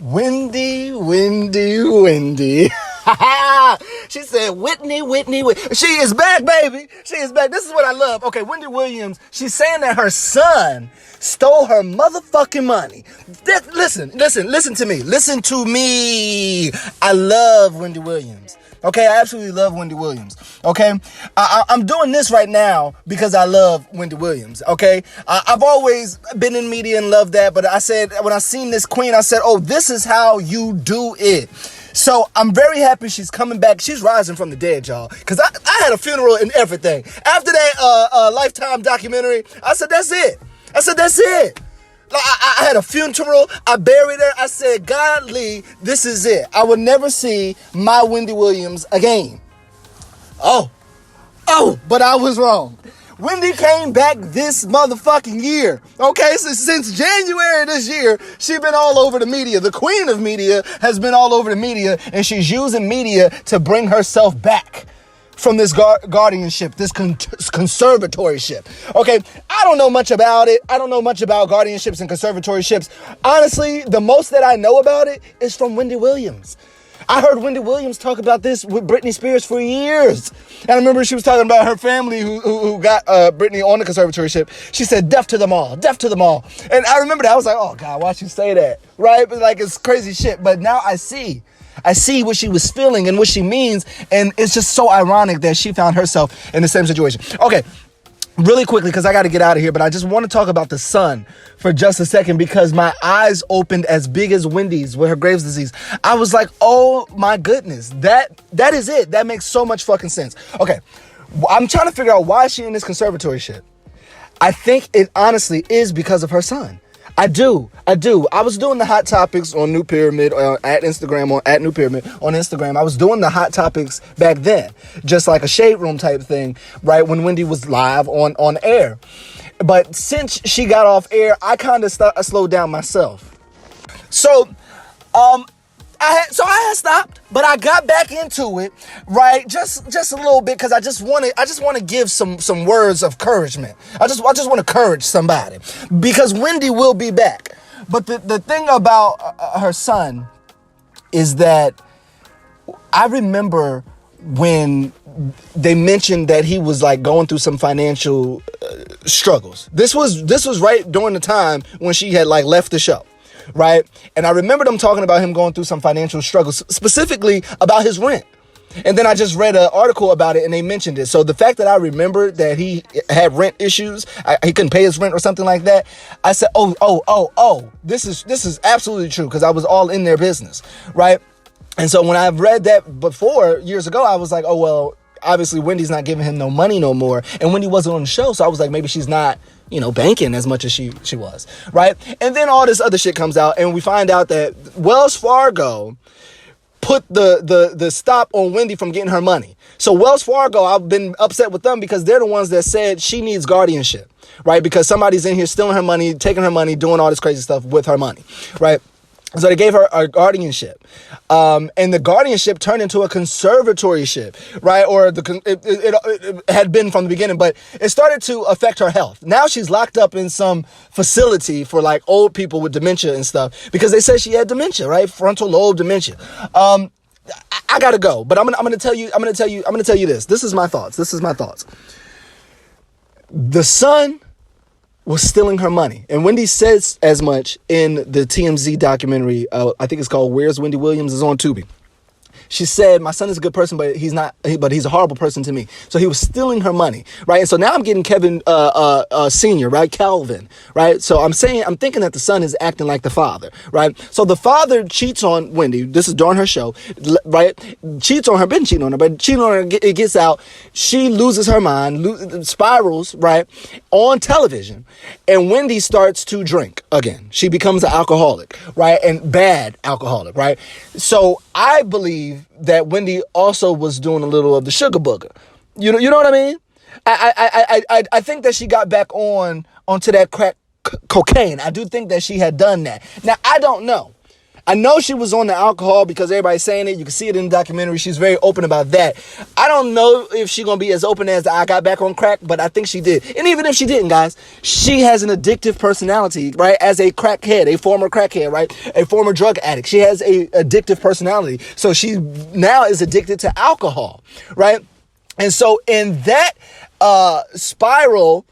Wendy. She said, Whitney. She is back, baby. She is back. This is what I love. Okay, Wendy Williams, she's saying that her son stole her motherfucking money. Listen to me. Listen to me. I love Wendy Williams. Okay, I absolutely love Wendy Williams. Okay, I'm doing this right now because I love Wendy Williams. Okay, I've always been in media and loved that, but I said, when I seen this queen, I said, oh, this is how you do it. So I'm very happy she's coming back. She's rising from the dead, y'all. Because I had a funeral and everything. After that Lifetime documentary, I said, that's it. I had a funeral. I buried her. I said, godly, this is it. I will never see my Wendy Williams again. Oh, but I was wrong. Wendy came back this motherfucking year. Okay, so since January this year, she's been all over the media. The queen of media has been all over the media, and she's using media to bring herself back from this guardianship, this conservatorship. Okay, I don't know much about it. I don't know much about guardianships and conservatorships. Honestly, the most that I know about it is from Wendy Williams. I heard Wendy Williams talk about this with Britney Spears for years. And I remember she was talking about her family who got Britney on the conservatorship. She said, deaf to them all. And I remember that. I was like, oh, God, why'd you say that? Right? But like, it's crazy shit. But now I see what she was feeling and what she means. And it's just so ironic that she found herself in the same situation. Okay. Really quickly, because I got to get out of here, but I just want to talk about the son for just a second, because my eyes opened as big as Wendy's with her Graves' disease. I was like, oh my goodness, that is it. That makes so much fucking sense. Okay, I'm trying to figure out why she's in this conservatorship. I think it honestly is because of her son. I do. I was doing the hot topics on New Pyramid at Instagram, at New Pyramid on Instagram. I was doing the hot topics back then, just like a shade room type thing, right? When Wendy was live on air. But since she got off air, I kind of slowed down myself. So, I had stopped, but I got back into it, right? Just a little bit, because I just want to give some words of encouragement. I just want to encourage somebody, because Wendy will be back. But the thing about her son is that I remember when they mentioned that he was like going through some financial struggles. This was right during the time when she had like left the show. Right? And I remember them talking about him going through some financial struggles, specifically about his rent. And then I just read an article about it and they mentioned it. So the fact that I remember that he had rent issues, he couldn't pay his rent or something like that, I said, oh, this is absolutely true, because I was all in their business, right? And so when I've read that before, years ago, I was like, oh, well, obviously Wendy's not giving him no money no more. And Wendy wasn't on the show, so I was like, maybe she's not, banking as much as she was, right? And then all this other shit comes out, and we find out that Wells Fargo put the stop on Wendy from getting her money. So Wells Fargo, I've been upset with them because they're the ones that said she needs guardianship, right? Because somebody's in here stealing her money, taking her money, doing all this crazy stuff with her money, right? So they gave her a guardianship, and the guardianship turned into a conservatorship, right? Or it had been from the beginning, but it started to affect her health. Now she's locked up in some facility for like old people with dementia and stuff, because they said she had dementia, right? Frontal lobe dementia. I gotta go, but I'm gonna tell you this. This is my thoughts. The son was stealing her money. And Wendy says as much in the TMZ documentary, I think it's called Where's Wendy Williams, is on Tubi. She said, my son is a good person, but he's a horrible person to me. So he was stealing her money, right? And so now I'm getting Kevin Sr., right? Calvin, right? So I'm thinking that the son is acting like the father, right? So the father cheats on Wendy. This is during her show, right? Cheats on her, been cheating on her, but cheating on her, it gets out. She loses her mind, spirals, right? On television. And Wendy starts to drink again. She becomes an alcoholic, right? And bad alcoholic, right? So I believe that Wendy also was doing a little of the sugar booger. You know what I mean? I think that she got back onto that crack cocaine. I do think that she had done that. Now, I don't know. I know she was on the alcohol because everybody's saying it. You can see it in the documentary. She's very open about that. I don't know if she's going to be as open as I got back on crack, but I think she did. And even if she didn't, guys, she has an addictive personality, right? As a crackhead, a former crackhead, right? A former drug addict. She has a addictive personality. So she now is addicted to alcohol, right? And so in that spiral,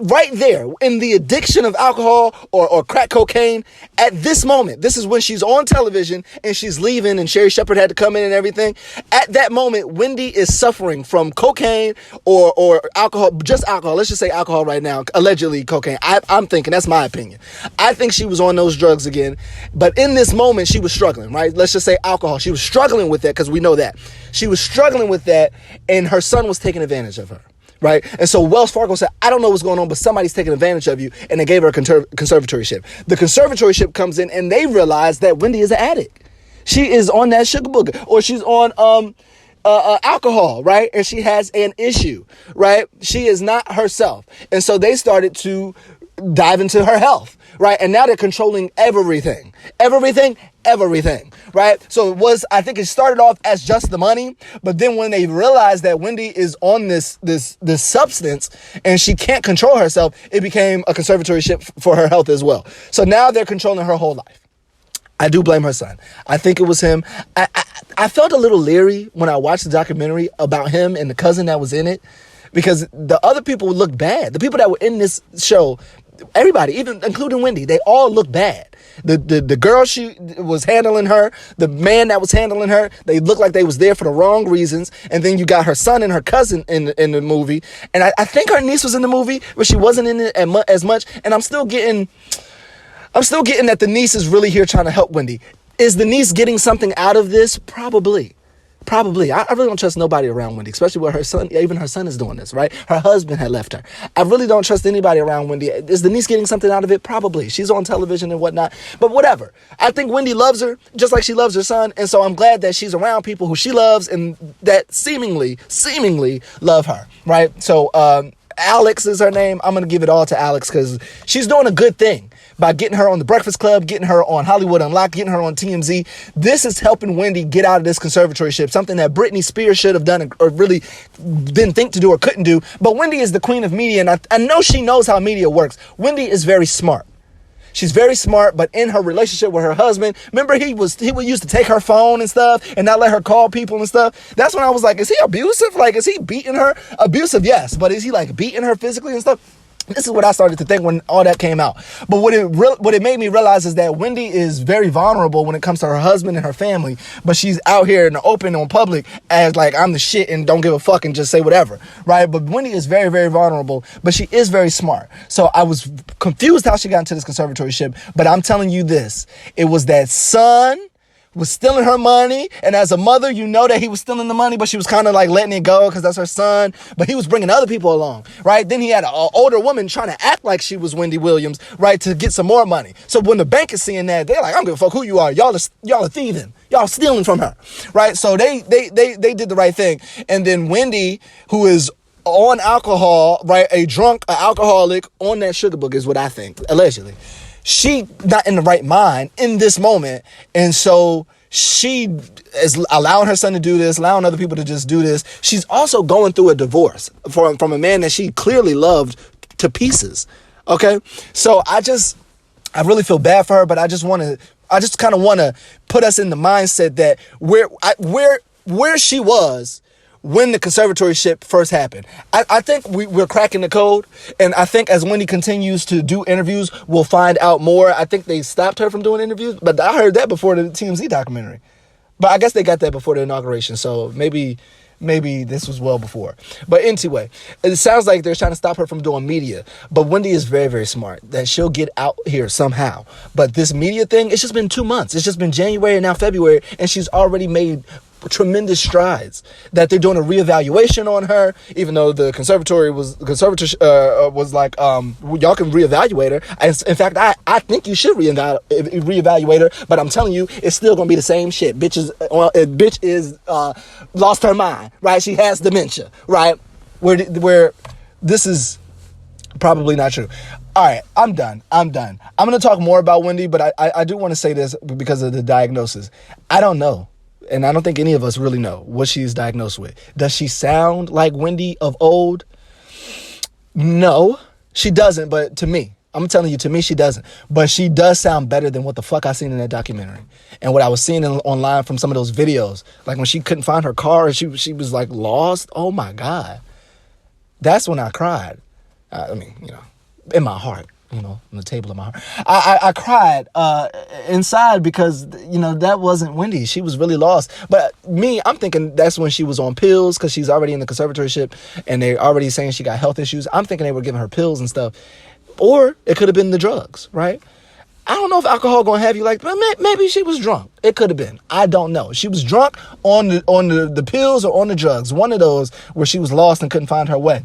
right there in the addiction of alcohol or crack cocaine, at this moment, this is when she's on television and she's leaving and Sherry Shepherd had to come in and everything. At that moment, Wendy is suffering from cocaine or alcohol, just alcohol. Let's just say alcohol right now, allegedly cocaine. I'm thinking, that's my opinion. I think she was on those drugs again. But in this moment, she was struggling, right? Let's just say alcohol. She was struggling with that because we know that. She was struggling with that and her son was taking advantage of her. Right? And so Wells Fargo said, I don't know what's going on, but somebody's taking advantage of you. And they gave her a conservatorship. The conservatorship comes in and they realize that Wendy is an addict. She is on that sugar booger, or she's on alcohol, right? And she has an issue, right? She is not herself. And so they started to dive into her health, right? And now they're controlling everything, right? So I think it started off as just the money, but then when they realized that Wendy is on this substance and she can't control herself, it became a conservatorship for her health as well. So now they're controlling her whole life. I do blame her son. I think it was him. I felt a little leery when I watched the documentary about him and the cousin that was in it, because the other people looked bad. The people that were in this show, everybody, even including Wendy, they all look bad. The girl she was handling her, the man that was handling her, they looked like they was there for the wrong reasons. And then you got her son and her cousin in the movie. And I think her niece was in the movie, but she wasn't in it as much. And I'm still getting that the niece is really here trying to help Wendy. Is the niece getting something out of this? Probably. I really don't trust nobody around Wendy, especially where her son, even her son is doing this, right? Her husband had left her. I really don't trust anybody around Wendy. Is the niece getting something out of it? Probably. She's on television and whatnot, but whatever. I think Wendy loves her just like she loves her son. And so I'm glad that she's around people who she loves and that seemingly love her, right? So, Alex is her name. I'm going to give it all to Alex because she's doing a good thing by getting her on The Breakfast Club, getting her on Hollywood Unlocked, getting her on TMZ. This is helping Wendy get out of this conservatorship, something that Britney Spears should have done or really didn't think to do or couldn't do. But Wendy is the queen of media, and I know she knows how media works. Wendy is very smart. She's very smart, but in her relationship with her husband, remember he would used to take her phone and stuff and not let her call people and stuff. That's when I was like, is he abusive? Like, is he beating her? Abusive, yes, but is he like beating her physically and stuff? This is what I started to think when all that came out. But what it made me realize is that Wendy is very vulnerable when it comes to her husband and her family, but she's out here in the open on public as like, I'm the shit and don't give a fuck and just say whatever, right? But Wendy is very, very vulnerable, but she is very smart. So I was confused how she got into this conservatorship, but I'm telling you this, it was that son was stealing her money, and as a mother, you know that he was stealing the money, but she was kind of like letting it go because that's her son, but he was bringing other people along, right? Then he had an older woman trying to act like she was Wendy Williams, right, to get some more money. So when the bank is seeing that, they're like, I don't give a fuck who you are. Y'all are thieving. Y'all stealing from her, right? So they did the right thing. And then Wendy, who is on alcohol, right, an alcoholic on that sugar book is what I think, allegedly. She not in the right mind in this moment. And so she is allowing her son to do this, allowing other people to just do this. She's also going through a divorce from a man that she clearly loved to pieces. Okay. So I really feel bad for her, but I just kind of want to put us in the mindset that where she was when the conservatorship first happened. I think we're cracking the code. And I think as Wendy continues to do interviews, we'll find out more. I think they stopped her from doing interviews, but I heard that before the TMZ documentary. But I guess they got that before the inauguration. So maybe this was well before. But anyway, it sounds like they're trying to stop her from doing media. But Wendy is very, very smart that she'll get out here somehow. But this media thing, it's just been 2 months. It's just been January and now February. And she's already made tremendous strides, that they're doing a reevaluation on her, even though the conservatorship was like, y'all can reevaluate her. In fact, I think you should reevaluate her, but I'm telling you, it's still gonna be the same shit. Bitch is lost her mind, right? She has dementia, right? Where this is probably not true. All right, I'm done. I'm going to talk more about Wendy, but I do want to say this because of the diagnosis. I don't know, and I don't think any of us really know what she's diagnosed with. Does she sound like Wendy of old? No, she doesn't, but to me, I'm telling you, to me, she doesn't. But she does sound better than what the fuck I seen in that documentary. And what I was seeing online from some of those videos, like when she couldn't find her car and she was like lost. Oh my God. That's when I cried. I mean, in my heart, on the table of my heart. I cried inside because, that wasn't Wendy. She was really lost. But me, I'm thinking that's when she was on pills because she's already in the conservatorship and they're already saying she got health issues. I'm thinking they were giving her pills and stuff. Or it could have been the drugs, right? I don't know if alcohol going to have you like, but maybe she was drunk. It could have been. I don't know. She was drunk on the pills or on the drugs. One of those where she was lost and couldn't find her way.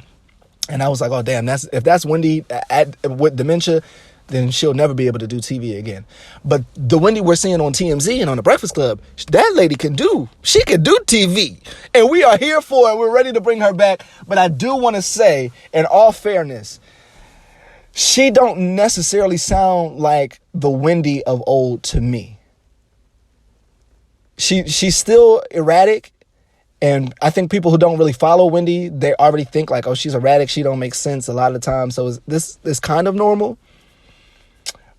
And I was like, oh, damn, if that's Wendy with dementia, then she'll never be able to do TV again. But the Wendy we're seeing on TMZ and on The Breakfast Club, that lady can do TV. And we are here for it. We're ready to bring her back. But I do want to say, in all fairness, she don't necessarily sound like the Wendy of old to me. She's still erratic. And I think people who don't really follow Wendy, they already think like, oh, she's erratic. She don't make sense a lot of the time. So this is kind of normal.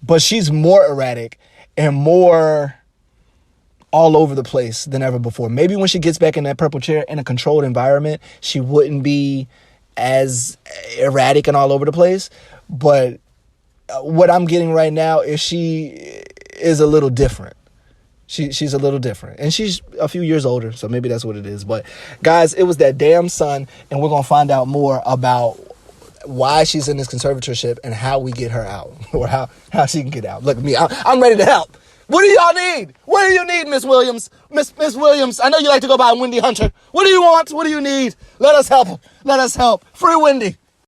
But she's more erratic and more all over the place than ever before. Maybe when she gets back in that purple chair in a controlled environment, she wouldn't be as erratic and all over the place. But what I'm getting right now is she is a little different. She's a little different. And she's a few years older, so maybe that's what it is. But, guys, it was that damn son, and we're going to find out more about why she's in this conservatorship and how we get her out, or how she can get out. Look at me. I'm ready to help. What do y'all need? What do you need, Miss Williams? Miss Williams, I know you like to go by Wendy Hunter. What do you want? What do you need? Let us help. Let us help. Free Wendy.